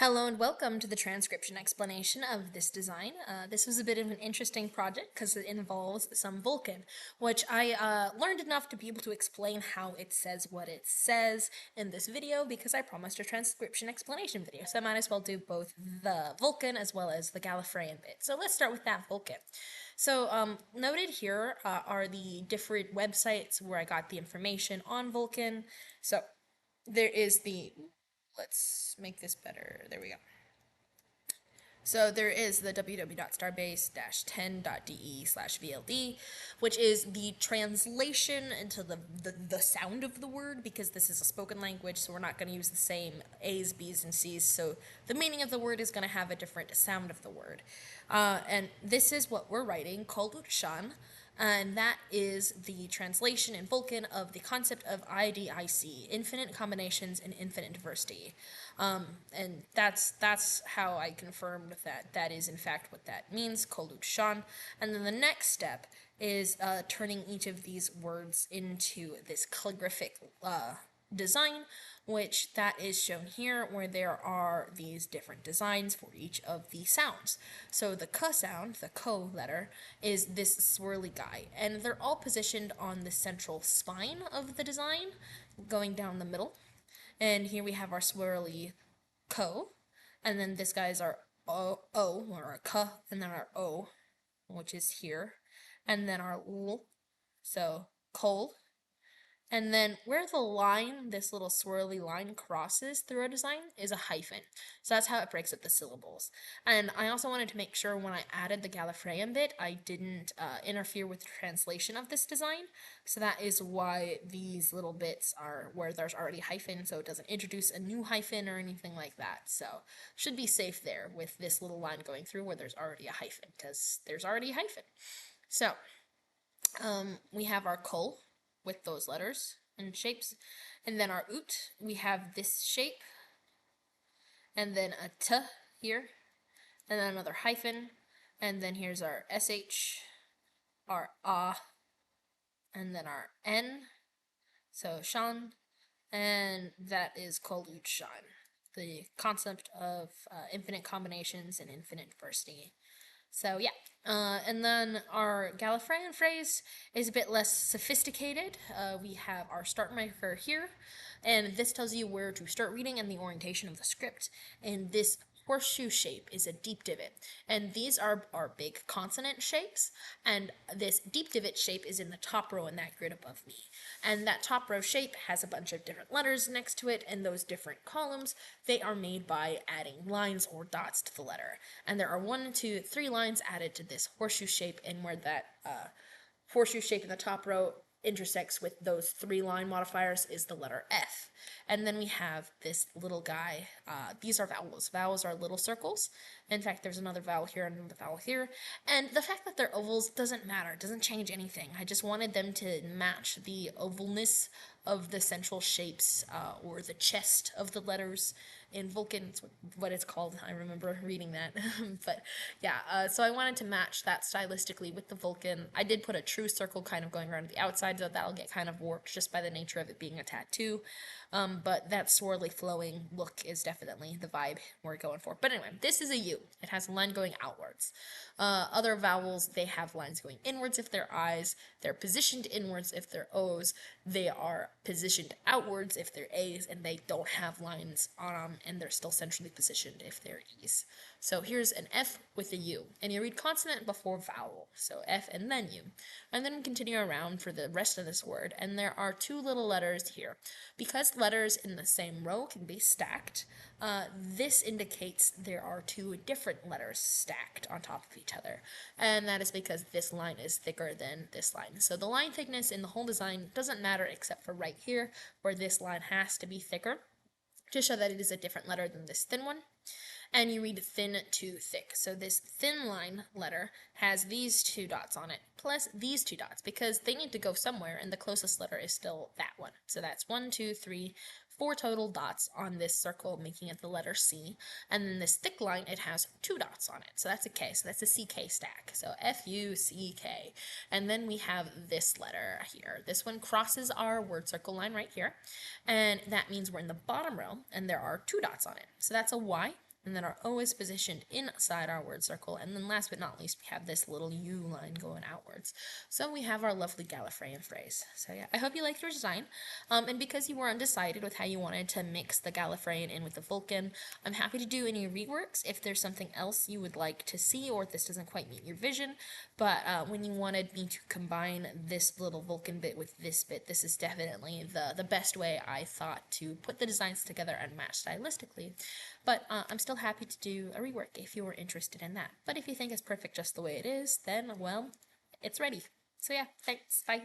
Hello and welcome to the transcription explanation of this design. This was a bit of an interesting project because it involves some Vulcan, which I learned enough to be able to explain how it says what it says in this video because I promised a transcription explanation video, so I might as well do both the Vulcan as well as the Gallifreyan bit. So let's start with that Vulcan. So noted here are the different websites where I got the information on Vulcan. So there is let's make this better. There we go. So there is the www.starbase-10.de/VLD, which is the translation into the sound of the word, because this is a spoken language, so we're not going to use the same A's, B's, and C's, so the meaning of the word is going to have a different sound of the word. And this is what we're writing, Koldutshan, and that is the translation in Vulcan of the concept of IDIC, infinite combinations and infinite diversity. And that's how I confirmed that that is in fact what that means, Kolut Shan. And then the next step is turning each of these words into this calligraphic design, which that is shown here, where there are these different designs for each of the sounds. So the K sound, the Ko letter, is this swirly guy, and they're all positioned on the central spine of the design, going down the middle. And here we have our swirly Ko, and then this guy's our O, or our K, and then our O, which is here, and then our L, so cold. And then where the line, this little swirly line, crosses through our design is a hyphen. So that's how it breaks up the syllables. And I also wanted to make sure when I added the Gallifreyan bit, I didn't interfere with the translation of this design. So that is why these little bits are where there's already hyphen, so it doesn't introduce a new hyphen or anything like that. So should be safe there with this little line going through where there's already a hyphen, because there's already a hyphen. So we have our kol with those letters and shapes, and then our ut, we have this shape, and then a t here, and then another hyphen, and then here's our sh, our a, and then our n, so shan, and that is called ut shan, the concept of infinite combinations and infinite diversity. So yeah, and then our Gallifreyan phrase is a bit less sophisticated. We have our start marker here, and this tells you where to start reading and the orientation of the script. And this horseshoe shape is a deep divot, and these are our big consonant shapes, and this deep divot shape is in the top row in that grid above me. And that top row shape has a bunch of different letters next to it, and those different columns, they are made by adding lines or dots to the letter. And there are 1, 2, 3 lines added to this horseshoe shape, and where that horseshoe shape in the top row intersects with those 3 line modifiers is the letter F. And then we have this little guy. These are vowels. Vowels are little circles. In fact, there's another vowel here and another vowel here. And the fact that they're ovals doesn't matter. It doesn't change anything. I just wanted them to match the ovalness of the central shapes, or the chest of the letters. In Vulcan, it's what it's called. I remember reading that. But yeah, so I wanted to match that stylistically with the Vulcan. I did put a true circle kind of going around the outside, so that'll get kind of warped just by the nature of it being a tattoo. But that swirly flowing look is definitely the vibe we're going for. But anyway, this is a U. It has a line going outwards. Other vowels, they have lines going inwards if they're I's. They're positioned inwards if they're O's. They are positioned outwards if they're A's, and they don't have lines on them, and they're still centrally positioned if they're E's. So here's an F with a U, and you read consonant before vowel, so F and then U. And then we continue around for the rest of this word, and there are 2 little letters here. Because letters in the same row can be stacked, this indicates there are 2 different letters stacked on top of each other, and that is because this line is thicker than this line. So the line thickness in the whole design doesn't matter except for right here, where this line has to be thicker to show that it is a different letter than this thin one. And you read thin to thick. So this thin line letter has these 2 dots on it, plus these 2 dots, because they need to go somewhere, and the closest letter is still that one. So that's 1, 2, 3, 4 total dots on this circle, making it the letter C. And then this thick line, it has 2 dots on it. So that's a K. So that's a CK stack. So F-U-C-K. And then we have this letter here. This one crosses our word circle line right here. And that means we're in the bottom row, and there are 2 dots on it. So that's a Y. and then our O is positioned inside our word circle. And then last but not least, we have this little U line going outwards. So we have our lovely Gallifreyan phrase. So yeah, I hope you liked your design. And because you were undecided with how you wanted to mix the Gallifreyan in with the Vulcan, I'm happy to do any reworks if there's something else you would like to see or if this doesn't quite meet your vision. But when you wanted me to combine this little Vulcan bit with this bit, this is definitely the best way I thought to put the designs together and match stylistically. But I'm still happy to do a rework if you're interested in that. But if you think it's perfect just the way it is, then, well, it's ready. So yeah, thanks, bye.